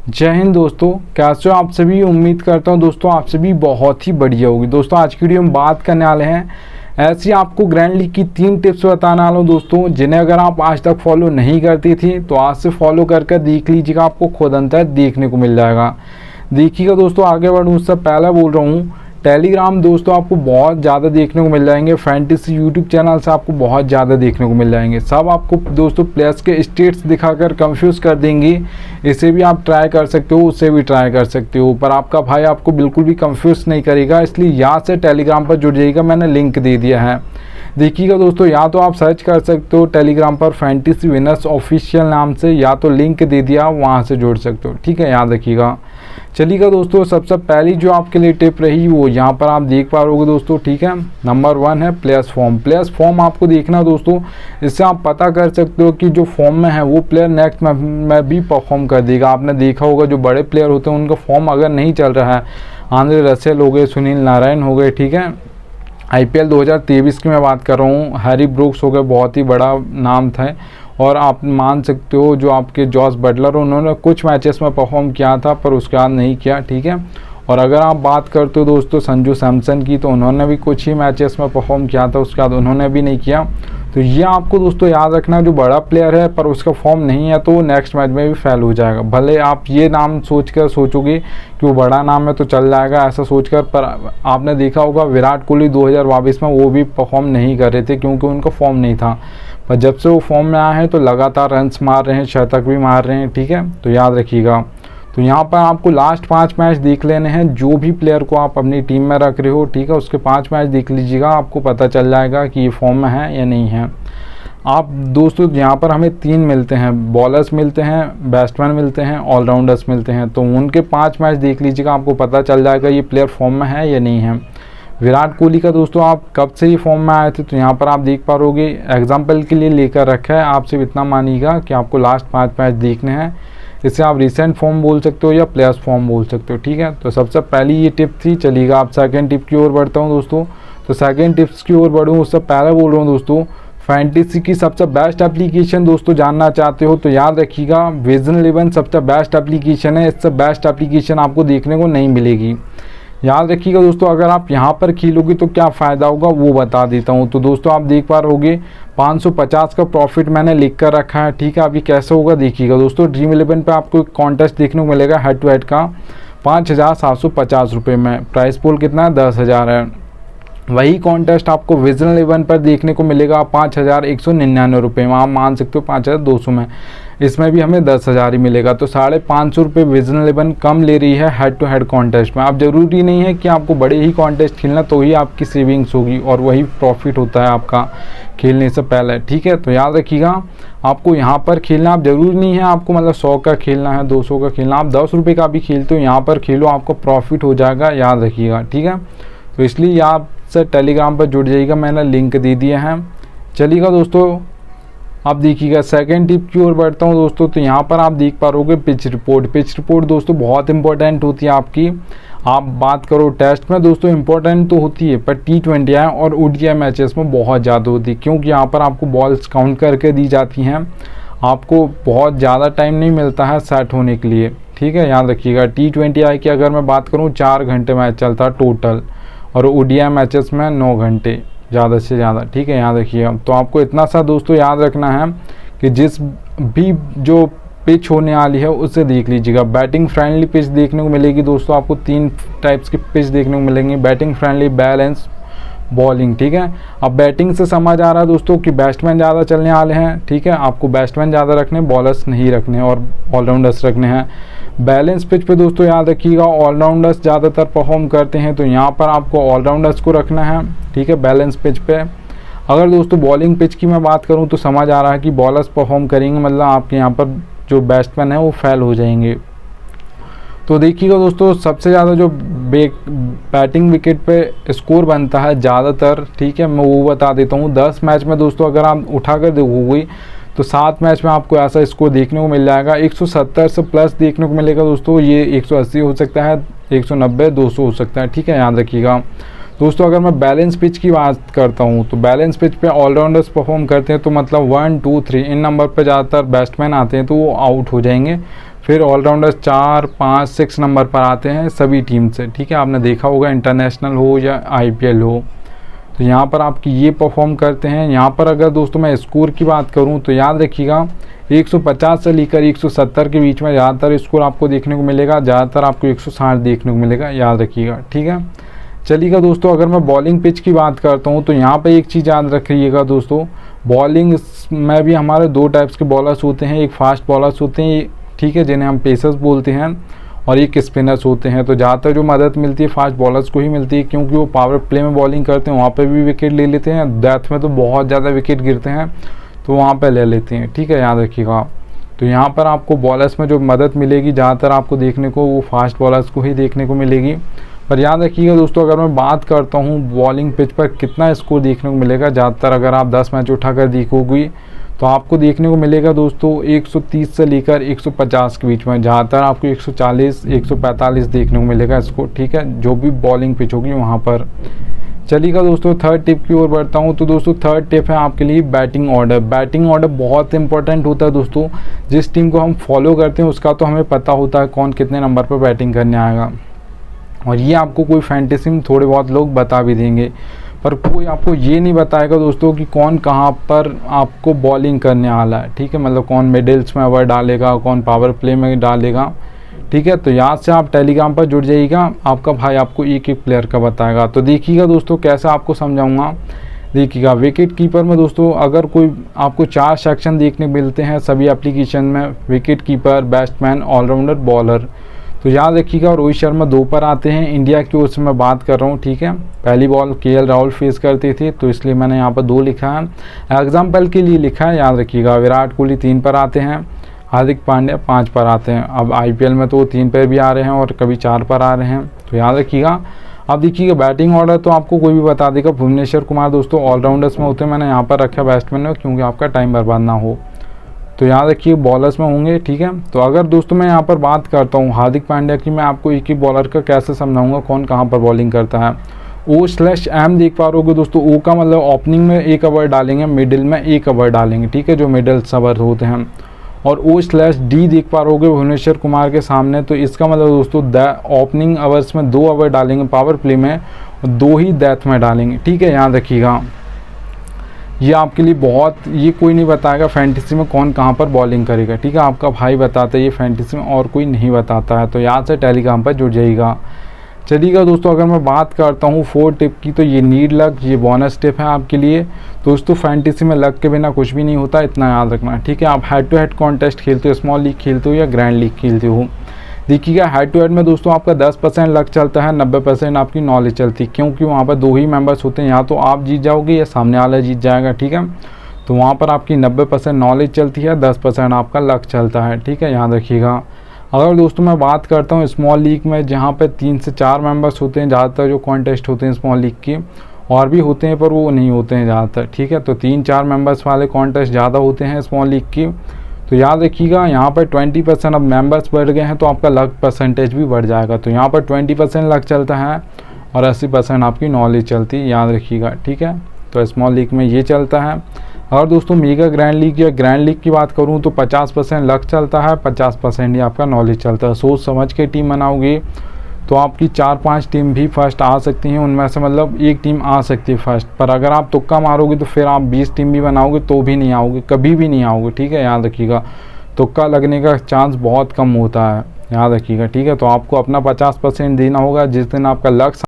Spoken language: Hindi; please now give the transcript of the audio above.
जय हिंद दोस्तों, कैसे हो आप सभी। उम्मीद करता हूं दोस्तों आप सभी बहुत ही बढ़िया होगी। दोस्तों आज की वीडियो में बात करने वाले हैं ऐसी आपको ग्रैंड लीग की 3 टिप्स बताने वाला हूं दोस्तों, जिन्हें अगर आप आज तक फॉलो नहीं करती थी तो आज से फॉलो करके देख लीजिएगा, आपको खुद अंतर देखने को मिल जाएगा। देखिएगा दोस्तों, आगे बढ़ूँ उससे पहले बोल रहा हूँ, टेलीग्राम दोस्तों आपको बहुत ज़्यादा देखने को मिल जाएंगे। फैंटेसी यूट्यूब चैनल से आपको बहुत ज़्यादा देखने को मिल जाएंगे। सब आपको दोस्तों प्लेयर्स के स्टेट्स दिखाकर कंफ्यूज कर देंगे। इसे भी आप ट्राई कर सकते हो, उससे भी ट्राई कर सकते हो, पर आपका भाई आपको बिल्कुल भी कंफ्यूज नहीं करेगा। इसलिए यहाँ से टेलीग्राम पर जुड़ जाइएगा, मैंने लिंक दे दिया है। देखिएगा दोस्तों, या तो आप सर्च कर सकते हो टेलीग्राम पर फैंटेसी विनर्स ऑफिशियल नाम से, या तो लिंक दे दिया वहाँ से जुड़ सकते हो। ठीक है, याद रखिएगा। चलिएगा दोस्तों, सबसे पहली जो आपके लिए टिप रही वो यहाँ पर आप देख पा रहे दोस्तों। ठीक है, नंबर 1 है प्लेयर्स फॉर्म। प्लेयर्स फॉर्म आपको देखना दोस्तों, इससे आप पता कर सकते हो कि जो फॉर्म में है वो प्लेयर नेक्स्ट में भी परफॉर्म कर देगा। आपने देखा होगा जो बड़े प्लेयर होते हैं उनका फॉर्म अगर नहीं चल रहा है, आंद्रे रसेल हो गए, सुनील नारायण हो गए, ठीक है, IPL 2023 की मैं बात कर रहा हूँ, हैरी ब्रूक्स हो गए, बहुत ही बड़ा नाम था। और आप मान सकते हो जो आपके जॉस बटलर, उन्होंने कुछ मैचेस में परफॉर्म किया था पर उसके बाद नहीं किया। ठीक है, और अगर आप बात करते हो दोस्तों संजू सैमसन की, तो उन्होंने भी कुछ ही मैचेस में परफॉर्म किया था, उसके बाद उन्होंने भी नहीं किया। तो ये आपको दोस्तों याद रखना, जो बड़ा प्लेयर है पर उसका फॉर्म नहीं है तो वो नेक्स्ट मैच में भी फेल हो जाएगा। भले आप ये नाम सोचोगे कि वो बड़ा नाम है तो चल जाएगा ऐसा सोचकर, पर आपने देखा होगा विराट कोहली 2022 में वो भी परफॉर्म नहीं कर रहे थे क्योंकि उनका फॉर्म नहीं था। पर जब से वो फॉर्म में आए हैं तो लगातार रन्स मार रहे हैं, शतक भी मार रहे हैं। ठीक है, तो याद रखिएगा। तो यहाँ पर आपको लास्ट 5 मैच देख लेने हैं, जो भी प्लेयर को आप अपनी टीम में रख रहे हो। ठीक है, उसके 5 मैच देख लीजिएगा, आपको पता चल जाएगा कि ये फॉर्म में है या नहीं है। आप दोस्तों यहाँ पर हमें 3 मिलते हैं, बॉलर्स मिलते हैं, बैट्समैन मिलते हैं, ऑलराउंडर्स मिलते हैं। तो उनके 5 मैच देख लीजिएगा, आपको पता चल जाएगा ये प्लेयर फॉर्म में है या नहीं है। विराट कोहली का दोस्तों आप कब से ही फॉर्म में आए थे, तो यहाँ पर आप देख पा रहोगे, एग्जाम्पल के लिए लेकर रखा है। आप सिर्फ इतना मानिएगा कि आपको लास्ट 5 मैच देखने हैं। इसे आप रिसेंट फॉर्म बोल सकते हो या प्लेयर्स फॉर्म बोल सकते हो। ठीक है, तो सबसे पहली ये टिप थी। चलिएगा आप सेकंड टिप की ओर बढ़ता हूँ दोस्तों। तो सेकंड टिप्स की ओर बढ़ूँ उससे पहले बोल रहा हूँ दोस्तों, फैंटेसी की सबसे बेस्ट एप्लीकेशन दोस्तों जानना चाहते हो तो याद रखिएगा, विजन 11 सबसे बेस्ट एप्लीकेशन है। इससे बेस्ट एप्लीकेशन आपको देखने को नहीं मिलेगी। याद रखिएगा दोस्तों, अगर आप यहाँ पर खेलोगे तो क्या फ़ायदा होगा वो बता देता हूँ। तो दोस्तों आप देख पा रहोगे 550 का प्रॉफिट मैंने लिख कर रखा है। ठीक है, अभी कैसे होगा देखिएगा दोस्तों। ड्रीम 11 पे आपको एक कॉन्टेस्ट देखने को मिलेगा हेड टू हेड का, 5750 रुपये में। प्राइस पोल कितना है, 10,000 है। वही कॉन्टेस्ट आपको विजन 11 पर देखने को मिलेगा 5199 रुपये में। आप मान सकते हो 5200 में। इसमें भी हमें 10,000 ही मिलेगा। तो 550 रुपये विजन 11 कम ले रही है हेड टू हेड कॉन्टेस्ट में। अब ज़रूरी नहीं है कि आपको बड़े ही कॉन्टेस्ट खेलना तो ही आपकी सेविंग्स होगी और वही प्रॉफिट होता है आपका खेलने से पहले। ठीक है, तो याद रखिएगा, आपको यहाँ पर खेलना आप ज़रूरी नहीं है आपको मतलब 100 का खेलना है, 200 का खेलना। आप 10 रुपये का भी खेलते हो यहाँ पर खेलो, आपको प्रॉफिट हो जाएगा, याद रखिएगा। ठीक है, तो इसलिए आप से टेलीग्राम पर जुड़ जाइएगा, मैंने लिंक दे दिया है। चलिएगा दोस्तों, आप देखिएगा सेकंड टिप की ओर बढ़ता हूँ दोस्तों। तो यहाँ पर आप देख पा रहोगे पिच रिपोर्ट। पिच रिपोर्ट दोस्तों बहुत इंपॉर्टेंट होती है आपकी। आप बात करो टेस्ट में दोस्तों इंपॉर्टेंट तो होती है, पर T20 और ODI मैचेस में बहुत ज़्यादा होती है, क्योंकि यहाँ पर आपको बॉल्स काउंट करके दी जाती हैं। आपको बहुत ज़्यादा टाइम नहीं मिलता है सेट होने के लिए। ठीक है, याद रखिएगा। T20 की अगर मैं बात करूँ 4 घंटे मैच चलता है टोटल, और ODI मैचेस में 9 घंटे ज़्यादा से ज़्यादा। ठीक है, याद रखिएगा। तो आपको इतना सा दोस्तों याद रखना है कि जिस भी जो पिच होने वाली है उसे देख लीजिएगा। बैटिंग फ्रेंडली पिच देखने को मिलेगी दोस्तों, आपको 3 टाइप्स की पिच देखने को मिलेंगी, बैटिंग फ्रेंडली, बैलेंस, बॉलिंग। ठीक है, अब बैटिंग से समझ आ रहा है दोस्तों कि बैट्समैन ज़्यादा चलने वाले हैं। ठीक है, आपको बैट्समैन ज़्यादा रखने, बॉलर्स नहीं रखने और ऑलराउंडर्स रखने हैं। बैलेंस पिच पे दोस्तों याद रखिएगा, ऑलराउंडर्स ज़्यादातर परफॉर्म करते हैं, तो यहाँ पर आपको ऑलराउंडर्स को रखना है। ठीक है, बैलेंस पिच पे। अगर दोस्तों बॉलिंग पिच की मैं बात करूँ तो समझ आ रहा है कि बॉलर्स परफॉर्म करेंगे, मतलब आपके यहाँ पर जो बैट्समैन है वो फेल हो जाएंगे। तो देखिएगा दोस्तों, सबसे ज़्यादा जो बैटिंग विकेट पे स्कोर बनता है ज़्यादातर, ठीक है, मैं वो बता देता हूँ। 10 मैच में दोस्तों अगर आप उठा कर देखोगे तो 7 मैच में आपको ऐसा स्कोर देखने को मिल जाएगा। 170 से प्लस देखने को मिलेगा दोस्तों। ये 180 हो सकता है, 190, 200 हो सकता है। ठीक है, याद रखिएगा दोस्तों। अगर मैं बैलेंस पिच की बात करता हूँ तो बैलेंस पिच पे ऑलराउंडर्स परफॉर्म करते हैं, तो मतलब 1, 2, 3 इन नंबर पे ज़्यादातर बैट्समैन आते हैं तो वो आउट हो जाएंगे। फिर ऑलराउंडर 4, 5, 6 नंबर पर आते हैं सभी टीम से, ठीक है। आपने देखा होगा इंटरनेशनल हो या IPL हो, तो यहाँ पर आपकी ये परफॉर्म करते हैं। यहाँ पर अगर दोस्तों मैं स्कोर की बात करूँ तो याद रखिएगा 150 से लेकर 170 के बीच में ज़्यादातर स्कोर आपको देखने को मिलेगा, ज़्यादातर आपको 160 देखने को मिलेगा, याद रखिएगा, ठीक है। चलिएगा दोस्तों, अगर मैं बॉलिंग पिच की बात करता हूँ तो यहाँ पे एक चीज़ याद रखिएगा दोस्तों, बॉलिंग में भी हमारे 2 टाइप्स के बॉलर्स होते हैं, एक फास्ट बॉलर्स होते हैं, ठीक है, जिन्हें हम पेसर्स बोलते हैं, और एक स्पिनर्स होते हैं। तो ज़्यादातर जो मदद मिलती है फास्ट बॉलर्स को ही मिलती है, क्योंकि वो पावर प्ले में बॉलिंग करते हैं, वहाँ पे भी विकेट ले लेते हैं, डेथ में तो बहुत ज़्यादा विकेट गिरते हैं, तो वहाँ पे ले लेते हैं, ठीक है, याद रखिएगा। तो यहाँ पर आपको बॉलर्स में जो मदद मिलेगी ज़्यादातर आपको देखने को वो फास्ट बॉलर्स को ही देखने को मिलेगी। पर याद रखिएगा दोस्तों, अगर मैं बात करता हूँ बॉलिंग पिच पर कितना स्कोर देखने को मिलेगा, ज़्यादातर अगर आप 10 मैच उठाकर देखोगी तो आपको देखने को मिलेगा दोस्तों 130 से लेकर 150 के बीच में, ज़्यादातर आपको 140, 145 देखने को मिलेगा स्कोर, ठीक है, जो भी बॉलिंग पिच होगी वहाँ पर। चलिएगा दोस्तों, थर्ड टिप की ओर बढ़ता हूँ। तो दोस्तों थर्ड टिप है आपके लिए बैटिंग ऑर्डर। बैटिंग ऑर्डर बहुत इंपॉर्टेंट होता है दोस्तों, जिस टीम को हम फॉलो करते हैं उसका तो हमें पता होता है कौन कितने नंबर पर बैटिंग करने आएगा, और ये आपको कोई फैंटेसी में थोड़े बहुत लोग बता भी देंगे, पर कोई आपको ये नहीं बताएगा दोस्तों कि कौन कहाँ पर आपको बॉलिंग करने वाला है, ठीक है, मतलब कौन मिडिल्स में ओवर डालेगा, कौन पावर प्ले में डालेगा, ठीक है। तो याद से आप टेलीग्राम पर जुड़ जाइएगा, आपका भाई आपको एक एक प्लेयर का बताएगा। तो देखिएगा दोस्तों कैसे आपको समझाऊंगा। देखिएगा विकेट कीपर में दोस्तों अगर कोई आपको 4 सेक्शन देखने मिलते हैं सभी एप्लीकेशन में, wicket keeper, batsman, all rounder, bowler. तो याद रखिएगा रोहित शर्मा 2 पर आते हैं, इंडिया की ओर से मैं बात कर रहा हूँ, ठीक है। पहली बॉल KL राहुल फेस करते थे, तो इसलिए मैंने यहाँ पर 2 लिखा है, एग्जाम्पल के लिए लिखा है, याद रखिएगा। विराट कोहली 3 पर आते हैं, हार्दिक पांड्या 5 पर आते हैं। अब IPL में तो 3 पर भी आ रहे हैं और कभी 4 पर आ रहे हैं, तो याद रखिएगा। अब देखिएगा बैटिंग ऑर्डर तो आपको कोई भी बता देगा। भुवनेश्वर कुमार दोस्तों ऑलराउंडर्स में होते हैं, मैंने यहाँ पर रखा बैट्समैन में क्योंकि आपका टाइम बर्बाद ना हो। तो याद रखिए बॉलर्स में होंगे, ठीक है। तो अगर दोस्तों मैं यहाँ पर बात करता हूँ हार्दिक पांड्या की, मैं आपको एक ही बॉलर का कैसे समझाऊंगा कौन कहाँ पर बॉलिंग करता है। O/M देख पा रहे हो दोस्तों, O का मतलब ओपनिंग में 1 ओवर डालेंगे, मिडिल में 1 ओवर डालेंगे, ठीक है, जो मिडिल ओवर होते हैं। और O/D देख पा रहे भुवनेश्वर कुमार के सामने, तो इसका मतलब दोस्तों ओपनिंग ओवर्स में 2 ओवर डालेंगे पावर प्ले में, और 2 ही डेथ में डालेंगे, ठीक है, याद रखिएगा। ये आपके लिए बहुत, ये कोई नहीं बताएगा फैंटेसी में कौन कहाँ पर बॉलिंग करेगा, ठीक है, आपका भाई बताता है ये फैंटेसी में, और कोई नहीं बताता है। तो याद से टेलीग्राम पर जुड़ जाइएगा। चलिएगा दोस्तों, अगर मैं बात करता हूँ 4 टिप की, तो ये नीड लक, ये बोनस टिप है आपके लिए दोस्तों। फैंटेसी में लक के बिना कुछ भी नहीं होता, इतना याद रखना, ठीक है। आप हेड टू हेड कॉन्टेस्ट खेलते हो, स्मॉल लीग खेलते हो या ग्रैंड लीग खेलते हो, देखिएगा हेड टू हेड में दोस्तों आपका 10% लक चलता है, 90% आपकी नॉलेज चलती है, क्योंकि वहाँ पर 2 ही मेंबर्स होते हैं, या तो आप जीत जाओगे या सामने वाला जीत जाएगा, ठीक है। तो वहाँ पर आपकी 90% नॉलेज चलती है, 10% आपका लक चलता है, ठीक है, याद रखिएगा। अगर दोस्तों मैं बात करता हूँ स्मॉल लीग में, जहाँ पे 3 से 4 मेंबर्स होते हैं ज़्यादातर जो कॉन्टेस्ट होते हैं स्मॉल लीग के, और भी होते हैं पर वो नहीं होते हैं ज़्यादातर, ठीक है। तो 3-4 मेंबर्स वाले कॉन्टेस्ट ज़्यादा होते हैं स्मॉल लीग की। तो याद रखिएगा यहाँ पर 20% अब मेंबर्स बढ़ गए हैं, तो आपका लक परसेंटेज भी बढ़ जाएगा। तो यहाँ पर 20% लक चलता है और 80% आपकी नॉलेज चलती है, याद रखिएगा, ठीक है। तो स्मॉल लीग में ये चलता है। और दोस्तों मेगा ग्रैंड लीग या ग्रैंड लीग की बात करूं तो 50% लक चलता है, 50% ही आपका नॉलेज चलता है। सोच समझ के टीम बनाओगे तो आपकी 4-5 टीम भी फर्स्ट आ सकती हैं, उनमें से मतलब एक टीम आ सकती है फर्स्ट। पर अगर आप तुक्का मारोगे तो फिर आप 20 टीम भी बनाओगे तो भी नहीं आओगे, कभी भी नहीं आओगे, ठीक है, याद रखिएगा। तुक्का लगने का चांस बहुत कम होता है, याद रखिएगा, ठीक है। तो आपको अपना 50% देना होगा। जिस दिन आपका लक